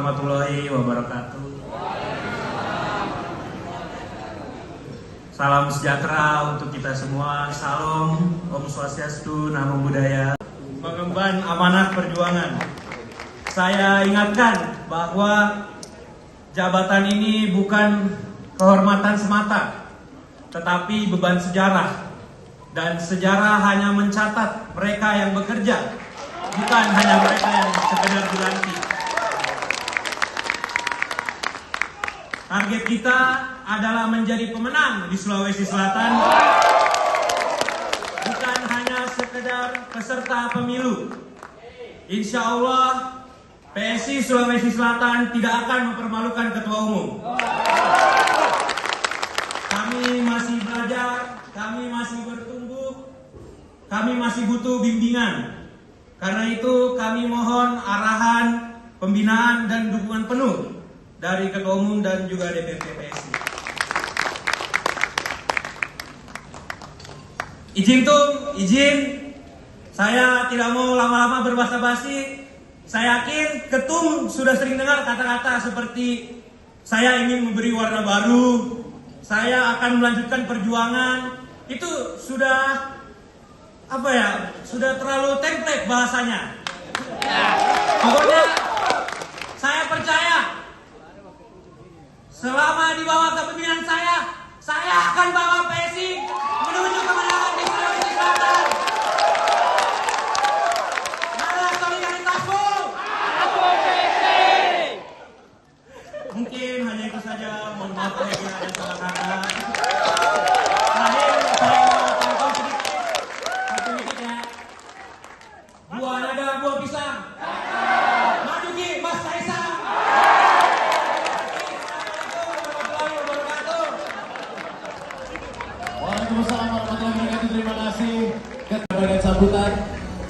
warahmatullahi wabarakatuh. Salam sejahtera untuk kita semua. Salam, Om Swastiastu, Namo Buddhaya. Mengemban amanah perjuangan. Saya ingatkan bahwa jabatan ini bukan kehormatan semata, tetapi beban sejarah. Dan sejarah hanya mencatat mereka yang bekerja, bukan hanya mereka yang sekedar dilantik. Target kita adalah menjadi pemenang di Sulawesi Selatan, bukan hanya sekedar peserta pemilu. Insya Allah PSI Sulawesi Selatan tidak akan mempermalukan ketua umum. Kami masih belajar, kami masih bertumbuh, kami masih butuh bimbingan. Karena itu kami mohon arahan, pembinaan dan dukungan penuh dari Ketua Umum dan juga DPP PSI. Izin, saya tidak mau lama-lama berbasa-basi. Saya yakin Ketum sudah sering dengar kata-kata seperti saya ingin memberi warna baru, saya akan melanjutkan perjuangan. Itu sudah sudah terlalu template bahasanya. Pokoknya saya percaya selama di bawah kepemimpinan saya akan bawa PSI menuju kemenangan di Sulawesi Selatan. Mana solidaritasmu? Aku PSI. Mungkin hanya itu saja. Mohon maaf apabila ada salah kata. Terakhir saya mau contoh sedikit ya. Buah naga, buah pisang. Maju Ki, Mas Kaisang. Waalaikumsalam warahmatullahi wabarakatuh. Terima kasih kepada sambutan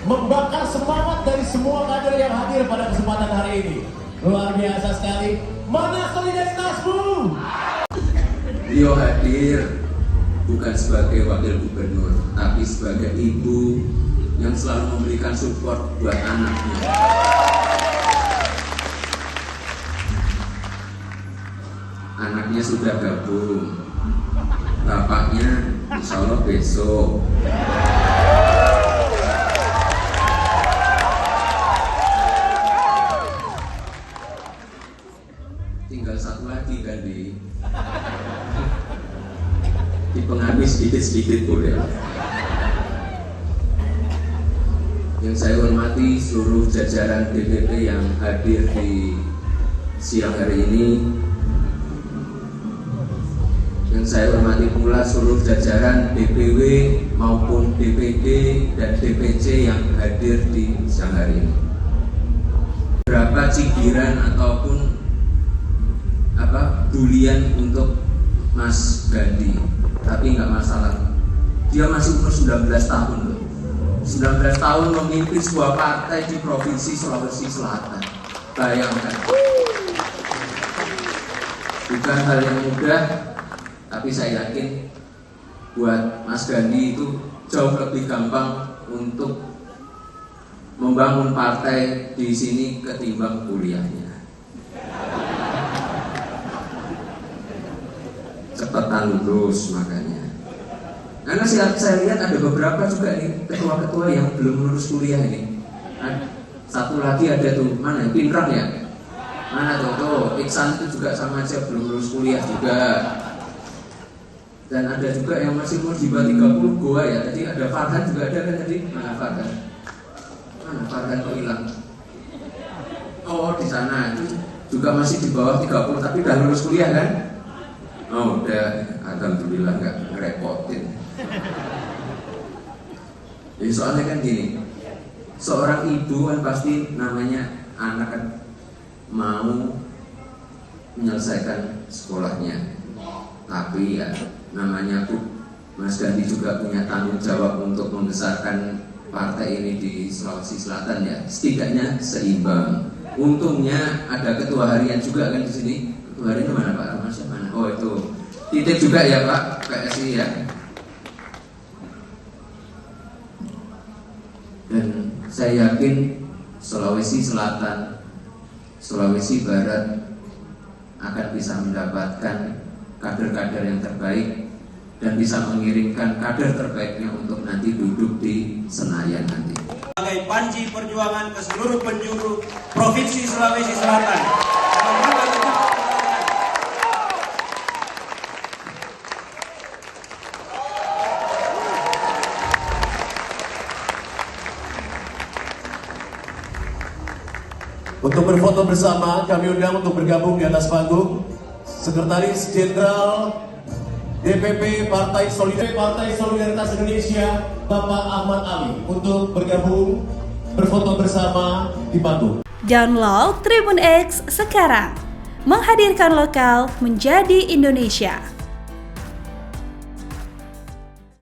membakar semangat dari semua kader yang hadir pada kesempatan hari ini. Luar biasa sekali. Mana solidaritasmu? Beliau hadir bukan sebagai wakil gubernur, tapi sebagai ibu yang selalu memberikan support buat anaknya. Anaknya sudah gabung, bapaknya insya Allah besok. Tinggal satu lagi kan dipengaruhi sedikit-sedikit boleh. Yang saya hormati seluruh jajaran DPP yang hadir di siang hari ini. Yang saya hormati pula seluruh jajaran DPW maupun DPD dan DPC yang hadir di siang hari ini. Berapa cibiran ataupun bulian untuk Mas Gandhi, tapi nggak masalah. Dia masih umur 19 tahun loh. 19 tahun memimpin sebuah partai di Provinsi Sulawesi Selatan. Bayangkan. Bukan hal yang mudah, tapi saya yakin buat Mas Gandhi itu jauh lebih gampang untuk membangun partai di sini ketimbang kuliahnya. Cepetan lulus makanya. Karena saya lihat ada beberapa juga nih ketua-ketua yang belum lulus kuliah ini. Satu lagi ada tuh, mana? Pinrang ya? Mana tuh? Iksan itu juga sama aja belum lulus kuliah juga. Dan ada juga yang masih umur di bawah 30 goa ya. Tadi ada Farhan juga ada kan tadi? Mana Farhan? Mana Farhan kok hilang? Oh di sana itu juga masih di bawah 30 tapi udah lulus kuliah kan? Oh udah, alhamdulillah nggak ngerepotin. Jadi soalnya kan gini, seorang ibu kan pasti namanya anak kan mau menyelesaikan sekolahnya, tapi ya namanya Mas Gandhi juga punya tanggung jawab untuk membesarkan partai ini di Sulawesi Selatan ya, setidaknya seimbang. Untungnya ada ketua harian juga kan di sini. Ketua harian mana Pak Ramasya mana? Oh itu titip juga ya Pak PSI ya. Dan saya yakin Sulawesi Selatan Sulawesi Barat akan bisa mendapatkan kader-kader yang terbaik dan bisa mengirimkan kader terbaiknya untuk nanti duduk di Senayan nanti. Sebagai panji perjuangan ke seluruh penjuru Provinsi Sulawesi Selatan. Dalam rangka tetap perjuangan. Untuk berfoto bersama, kami undang untuk bergabung di atas panggung Sekretaris Jenderal DPP Partai Solidaritas Indonesia, Bapak Ahmad Ali, untuk bergabung berfoto bersama di panggung. Download Tribun X sekarang, menghadirkan lokal menjadi Indonesia.